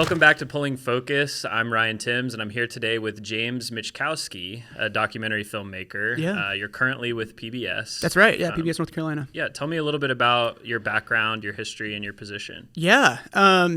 Welcome back to Pulling Focus. I'm Ryan Timms, and I'm here today with James Mieczkowski, a documentary filmmaker. Yeah. You're currently with PBS. That's right. Yeah, PBS North Carolina. Yeah, tell me a little bit about your background, your history, and your position. Yeah.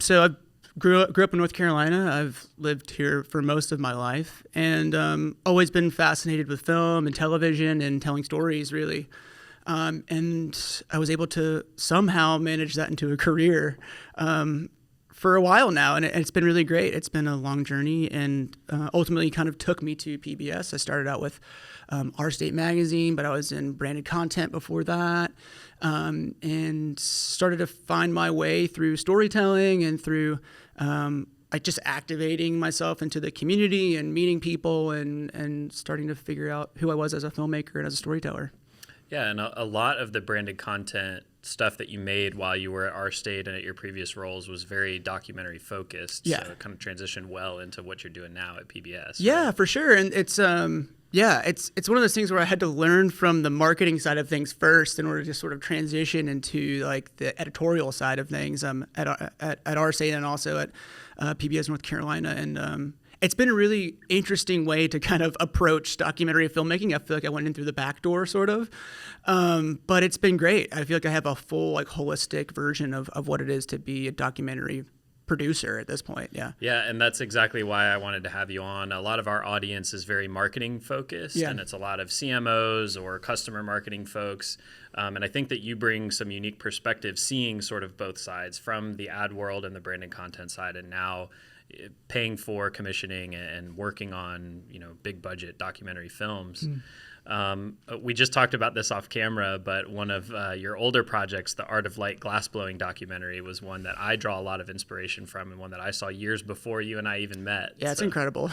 So I grew up in North Carolina. I've lived here for most of my life, and always been fascinated with film and television and telling stories, really. And I was able to somehow manage that into a career for a while now, and it's been really great. It's been a long journey, and ultimately kind of took me to PBS. I started out with Our State magazine, but I was in branded content before that, and started to find my way through storytelling and through just activating myself into the community and meeting people and starting to figure out who I was as a filmmaker and as a storyteller. Yeah, and a lot of the branded content stuff that you made while you were at Our State and at your previous roles was very documentary focused. Yeah. So it kind of transitioned well into what you're doing now at PBS. Yeah, right? for sure. And it's one of those things where I had to learn from the marketing side of things first in order to sort of transition into like the editorial side of things at Our State and also at PBS North Carolina. And it's been a really interesting way to kind of approach documentary filmmaking. I feel like I went in through the back door, sort of. But it's been great. I feel like I have a full, like, holistic version of what it is to be a documentary producer at this point. Yeah. Yeah, and that's exactly why I wanted to have you on. A lot of our audience is very marketing focused, and it's a lot of CMOs or customer marketing folks. And I think that you bring some unique perspective, seeing sort of both sides from the ad world and the branded content side, and now paying for commissioning and working on, big budget documentary films. We just talked about this off camera, but one of your older projects, the Art of Light glassblowing documentary, was one that I draw a lot of inspiration from and one that I saw years before you and I even met. Yeah, it's incredible.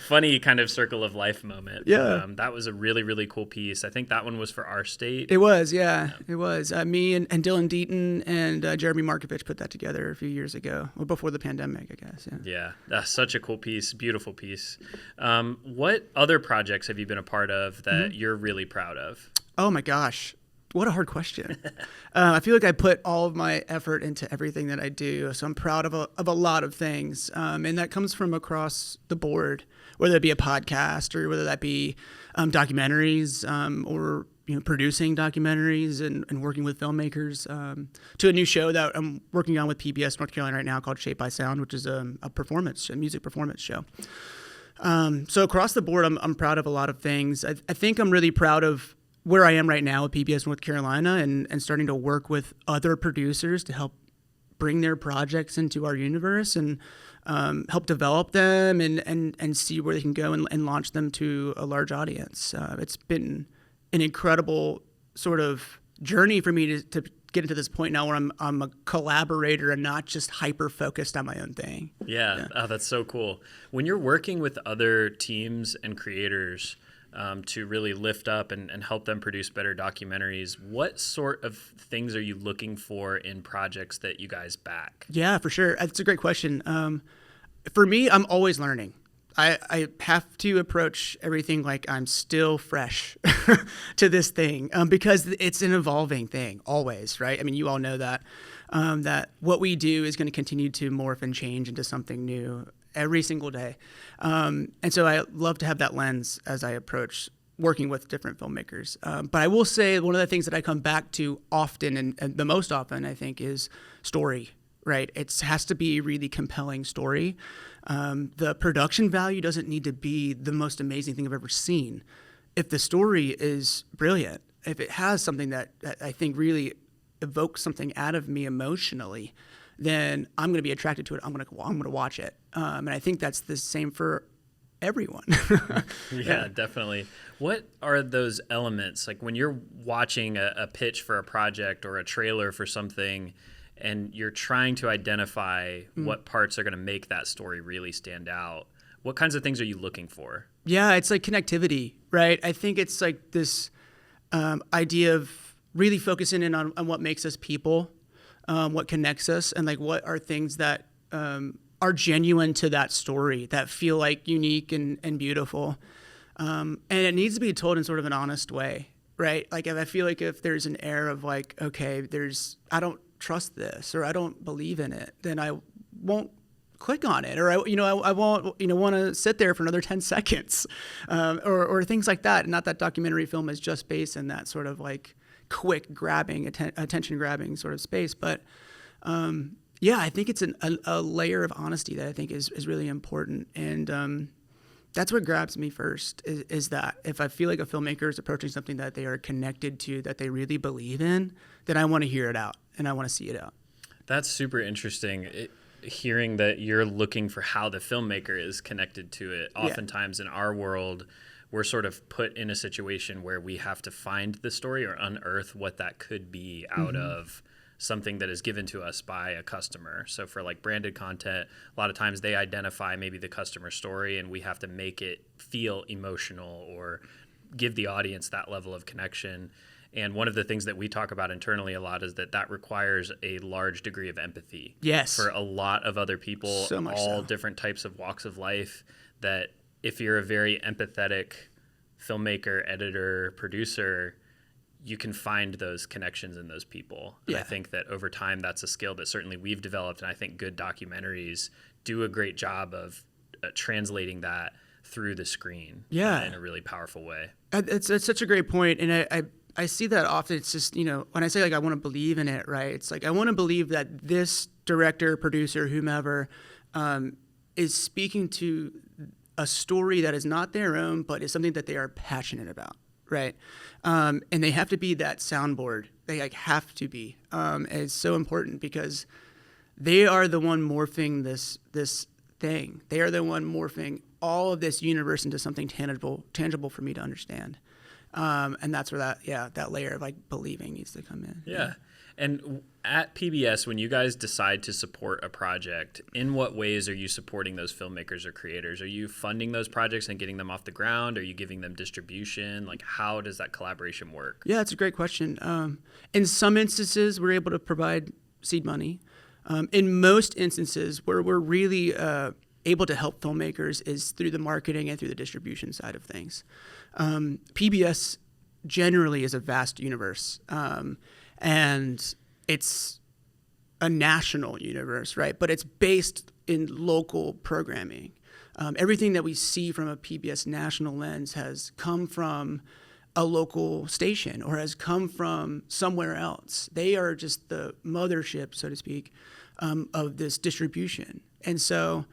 Funny kind of circle of life moment. Yeah. But, that was a really, really cool piece. I think that one was for Our State. It was, yeah. It was. Me and Dylan Deaton and Jeremy Markovich put that together a few years ago, or before the pandemic, I guess. Yeah, that's such a cool piece, beautiful piece. What other projects have you been a part of that you're really proud of? Oh my gosh, what a hard question. I feel like I put all of my effort into everything that I do, so I'm proud of a lot of things, and that comes from across the board, whether it be a podcast or whether that be documentaries or producing documentaries and working with filmmakers, to a new show that I'm working on with PBS North Carolina right now called Shape by Sound, which is a music performance show. So across the board, I'm proud of a lot of things. I think I'm really proud of where I am right now at PBS North Carolina and starting to work with other producers to help bring their projects into our universe and help develop them and see where they can go and launch them to a large audience. It's been an incredible sort of journey for me to get into this point now where I'm a collaborator and not just hyper focused on my own thing. Yeah. Oh, that's so cool. When you're working with other teams and creators to really lift up and help them produce better documentaries, what sort of things are you looking for in projects that you guys back? Yeah, for sure. That's a great question. For me, I'm always learning. I have to approach everything like I'm still fresh to this thing because it's an evolving thing always, right? I mean, you all know that what we do is going to continue to morph and change into something new every single day. And so I love to have that lens as I approach working with different filmmakers. But I will say one of the things that I come back to often and the most often, I think, is story. Right, it has to be a really compelling story. The production value doesn't need to be the most amazing thing I've ever seen. If the story is brilliant, if it has something that I think really evokes something out of me emotionally, then I'm going to be attracted to it. I'm going to watch it, and I think that's the same for everyone. Yeah, definitely. What are those elements? Like when you're watching a pitch for a project or a trailer for something, and you're trying to identify what parts are going to make that story really stand out, what kinds of things are you looking for? Yeah, it's like connectivity, right? I think it's like this idea of really focusing in on what makes us people, what connects us, and like what are things that are genuine to that story, that feel like unique and beautiful. And it needs to be told in sort of an honest way, right? Like if I feel like if there's an air of like, okay, I don't trust this or I don't believe in it, then I won't click on it, or I won't want to sit there for another 10 seconds, or things like that. Not that documentary film is just based in that sort of like quick grabbing, attention grabbing sort of space, but I think it's a layer of honesty that I think is really important, and that's what grabs me first is that if I feel like a filmmaker is approaching something that they are connected to, that they really believe in, then I want to hear it out and I want to see it out. That's super interesting. Hearing that you're looking for how the filmmaker is connected to it. Oftentimes in our world, we're sort of put in a situation where we have to find the story or unearth what that could be out of something that is given to us by a customer. So for like branded content, a lot of times they identify maybe the customer story and we have to make it feel emotional or give the audience that level of connection. And one of the things that we talk about internally a lot is that requires a large degree of empathy. Yes. For a lot of other people, so much all so. Different types of walks of life, that if you're a very empathetic filmmaker, editor, producer, you can find those connections in those people. And I think that over time, that's a skill that certainly we've developed. And I think good documentaries do a great job of translating that through the screen in a really powerful way. It's such a great point. And I see that often. It's just, when I say like I want to believe in it, right? It's like I want to believe that this director, producer, whomever is speaking to a story that is not their own, but is something that they are passionate about, right? And they have to be that soundboard. They like have to be. And it's so important because they are the one morphing this thing. They are the one morphing all of this universe into something tangible for me to understand. And that's where that layer of like believing needs to come in. Yeah. And at PBS, when you guys decide to support a project, in what ways are you supporting those filmmakers or creators? Are you funding those projects and getting them off the ground? Are you giving them distribution? Like, how does that collaboration work? Yeah, it's a great question. In some instances, we're able to provide seed money. In most instances, where we're really able to help filmmakers is through the marketing and through the distribution side of things. PBS generally is a vast universe, and it's a national universe, right? But it's based in local programming. Everything that we see from a PBS national lens has come from a local station or has come from somewhere else. They are just the mothership, so to speak, of this distribution. And so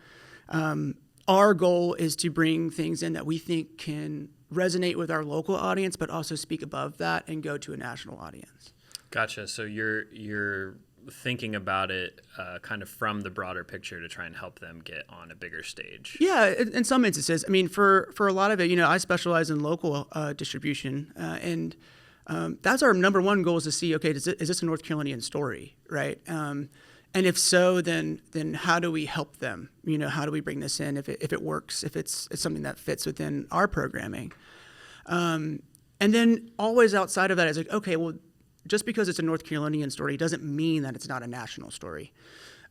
our goal is to bring things in that we think can resonate with our local audience, but also speak above that and go to a national audience. Gotcha. So you're thinking about it kind of from the broader picture to try and help them get on a bigger stage. Yeah, in some instances. I mean, for a lot of it, I specialize in local distribution, and that's our number one goal is to see, okay, is this a North Carolinian story, right? And if so, then how do we help them? How do we bring this in if it works, if it's something that fits within our programming? And then always outside of that is like, okay, well, just because it's a North Carolinian story doesn't mean that it's not a national story.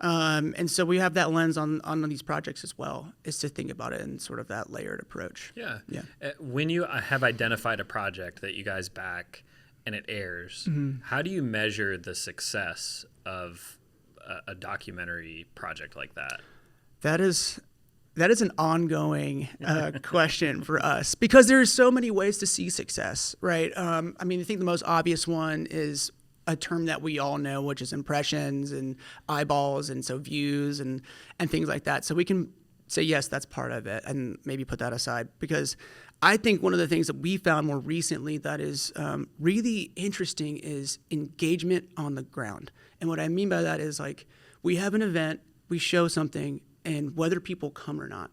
And so we have that lens on these projects as well, is to think about it in sort of that layered approach. Yeah. When you have identified a project that you guys back and it airs, how do you measure the success of a documentary project like that? That is an ongoing question for us because there's so many ways to see success, right? I think the most obvious one is a term that we all know, which is impressions and eyeballs and so views and things like that. So we can say, yes, that's part of it and maybe put that aside because I think one of the things that we found more recently that is really interesting is engagement on the ground. And what I mean by that is like we have an event, we show something, and whether people come or not.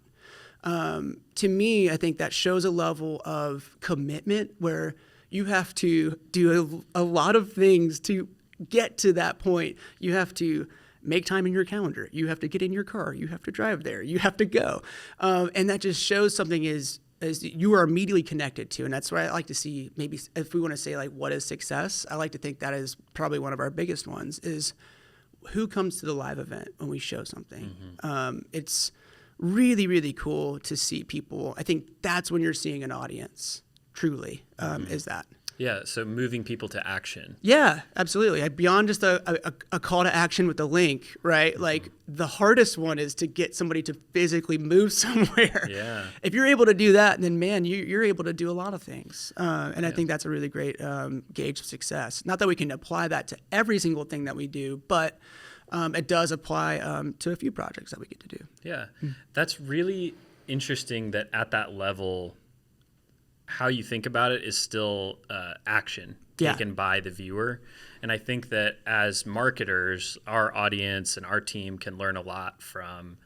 To me, I think that shows a level of commitment where you have to do a lot of things to get to that point. You have to make time in your calendar. You have to get in your car. You have to drive there. You have to go. And that just shows something is you are immediately connected to. And that's what I like to see. Maybe if we want to say like, what is success? I like to think that is probably one of our biggest ones is who comes to the live event when we show something. It's really, really cool to see people. I think that's when you're seeing an audience truly is that. Yeah, so moving people to action. Yeah, absolutely. Beyond just a call to action with the link, right? Mm-hmm. Like the hardest one is to get somebody to physically move somewhere. Yeah. If you're able to do that, then man, you're able to do a lot of things. And I think that's a really great gauge of success. Not that we can apply that to every single thing that we do, but it does apply to a few projects that we get to do. Yeah, that's really interesting that at that level, how you think about it is still action taken by the viewer. And I think that as marketers, our audience and our team can learn a lot from,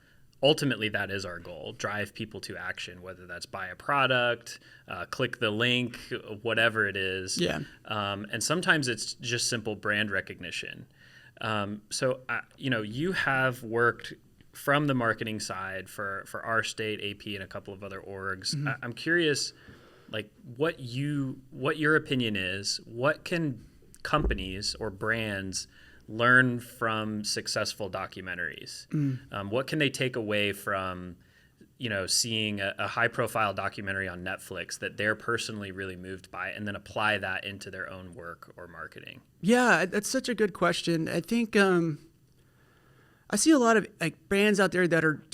ultimately that is our goal, drive people to action, whether that's buy a product, click the link, whatever it is. Yeah. And sometimes it's just simple brand recognition. So, you have worked from the marketing side for our state, AP, and a couple of other orgs. Mm-hmm. I'm curious, like what your opinion is. What can companies or brands learn from successful documentaries? What can they take away from seeing a high profile documentary on Netflix that they're personally really moved by, and then apply that into their own work or marketing? Yeah, that's such a good question. I think I see a lot of like brands out there that are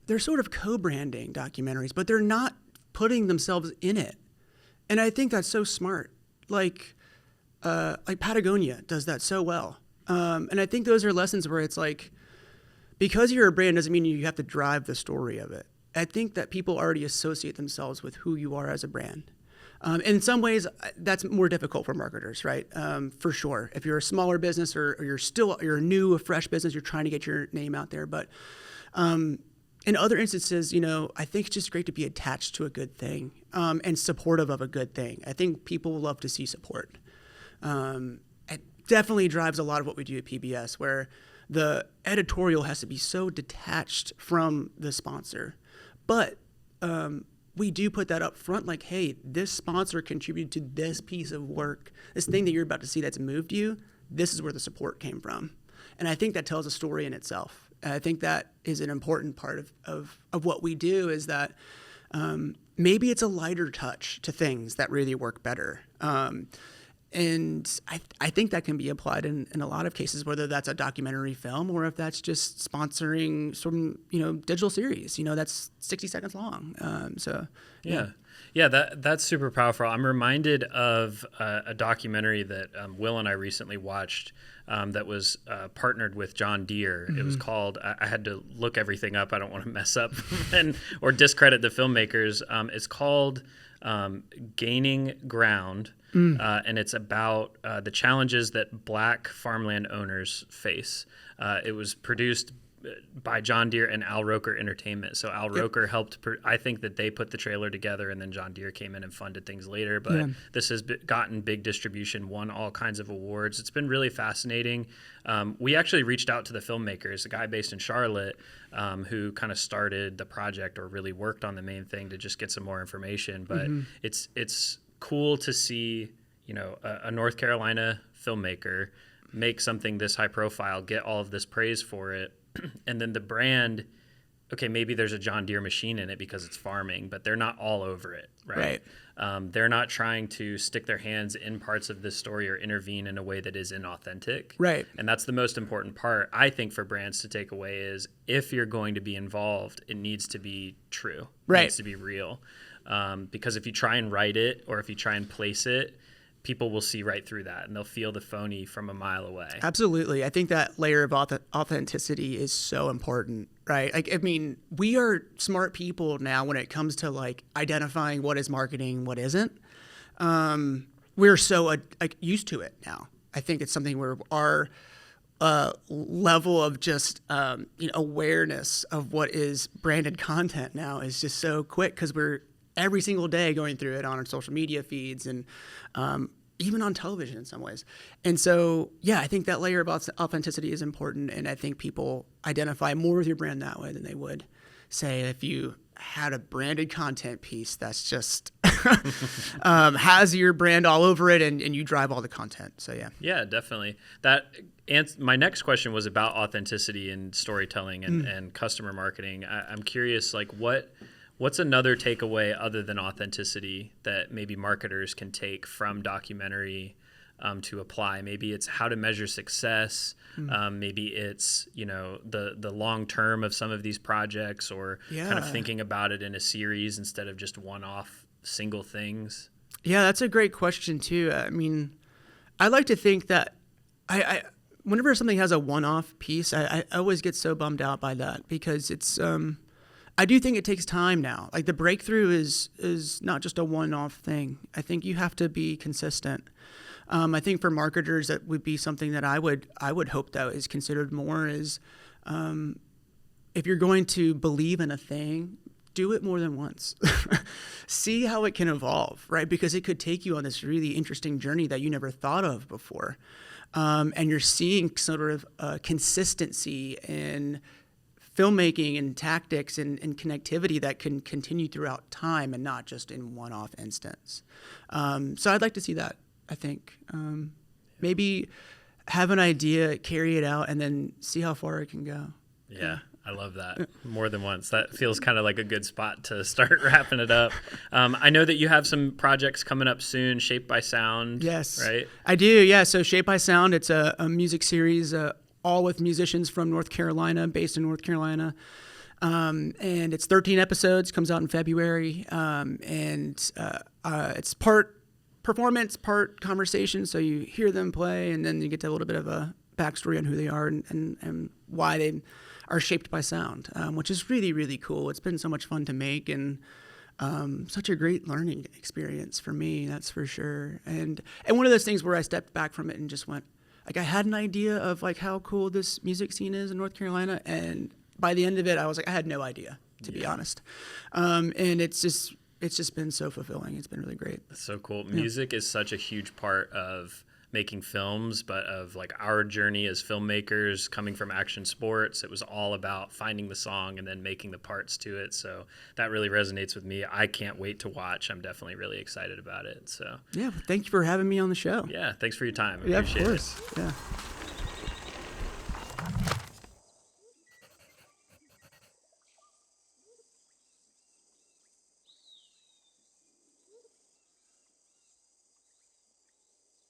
they're sort of co-branding documentaries, but they're not putting themselves in it. And I think that's so smart. Like Patagonia does that so well. And I think those are lessons where it's like, because you're a brand doesn't mean you have to drive the story of it. I think that people already associate themselves with who you are as a brand. In some ways, that's more difficult for marketers, right? For sure. If you're a smaller business or you're a fresh business, you're trying to get your name out there. But in other instances, I think it's just great to be attached to a good thing and supportive of a good thing. I think people love to see support. It definitely drives a lot of what we do at PBS, where the editorial has to be so detached from the sponsor. But we do put that up front, like, hey, this sponsor contributed to this piece of work, this thing that you're about to see that's moved you, this is where the support came from. And I think that tells a story in itself. And I think that is an important part of what we do, is that maybe it's a lighter touch to things that really work better. And I think that can be applied in a lot of cases, whether that's a documentary film or if that's just sponsoring some, digital series, that's 60 seconds long. Yeah, that's super powerful. I'm reminded of a documentary that Will and I recently watched that was partnered with John Deere. Mm-hmm. It was called, I had to look everything up. I don't want to mess up or discredit the filmmakers. It's called Gaining Ground. And it's about the challenges that Black farmland owners face. It was produced by John Deere and Al Roker Entertainment. So Al Roker helped, I think that they put the trailer together, and then John Deere came in and funded things later. But this has gotten big distribution, won all kinds of awards. It's been really fascinating. We actually reached out to the filmmakers, a guy based in Charlotte who kind of started the project or really worked on the main thing to just get some more information. But it's cool to see, a North Carolina filmmaker make something this high profile, get all of this praise for it. And then the brand, okay, maybe there's a John Deere machine in it because it's farming, but they're not all over it, right? They're not trying to stick their hands in parts of this story or intervene in a way that is inauthentic. Right. And that's the most important part, I think, for brands to take away is if you're going to be involved, it needs to be true. It needs to be real. Because if you try and write it or if you try and place it, people will see right through that and they'll feel the phony from a mile away. Absolutely. I think that layer of authenticity is so important, right? Like, I mean, we are smart people now when it comes to like identifying what is marketing, what isn't. We're so used to it now. I think it's something where our level of just awareness of what is branded content now is just so quick because we're every single day going through it on our social media feeds and even on television in some ways. And so, I think that layer of authenticity is important. And I think people identify more with your brand that way than they would say if you had a branded content piece that's just has your brand all over it and you drive all the content. So, Yeah, definitely. My next question was about authenticity and storytelling and customer marketing. I'm curious, like what What's another takeaway other than authenticity that maybe marketers can take from documentary to apply? Maybe it's how to measure success. Maybe it's, the long term of some of these projects, or kind of thinking about it in a series instead of just one-off single things. Yeah, that's a great question too. I mean, I like to think that I whenever something has a one-off piece, I always get so bummed out by that, because it's I do think it takes time now. Like, the breakthrough is not just a one-off thing. I think you have to be consistent. I think for marketers, that would be something that I would hope that is considered more is, if you're going to believe in a thing, do it more than once. See how it can evolve, right? Because it could take you on this really interesting journey that you never thought of before. And you're seeing sort of consistency in filmmaking and tactics and connectivity that can continue throughout time and not just in one-off instance. So I'd like to see that, I think. Maybe have an idea, carry it out, and then see how far it can go. Yeah, I love that. More than once. That feels kind of like a good spot to start wrapping it up. I know that you have some projects coming up soon, Shaped by Sound. Yes. Right? I do, yeah. So Shaped by Sound, it's a music series, all with musicians from North Carolina, based in North Carolina. And it's 13 episodes, comes out in February. It's part performance, part conversation. So you hear them play, and then you get to a little bit of a backstory on who they are and why they are shaped by sound, which is really, really cool. It's been so much fun to make, and such a great learning experience for me, that's for sure. And one of those things where I stepped back from it and just went, like, I had an idea of like how cool this music scene is in North Carolina, and by the end of it, I was like, I had no idea, to be honest. And it's just been so fulfilling. It's been really great. That's so cool. Music is such a huge part of making films, but of like our journey as filmmakers coming from action sports. It was all about finding the song and then making the parts to it. So that really resonates with me. I can't wait to watch. I'm definitely really excited about it. So yeah, thank you for having me on the show. Yeah, thanks for your time. I yeah, appreciate of course. it. Yeah.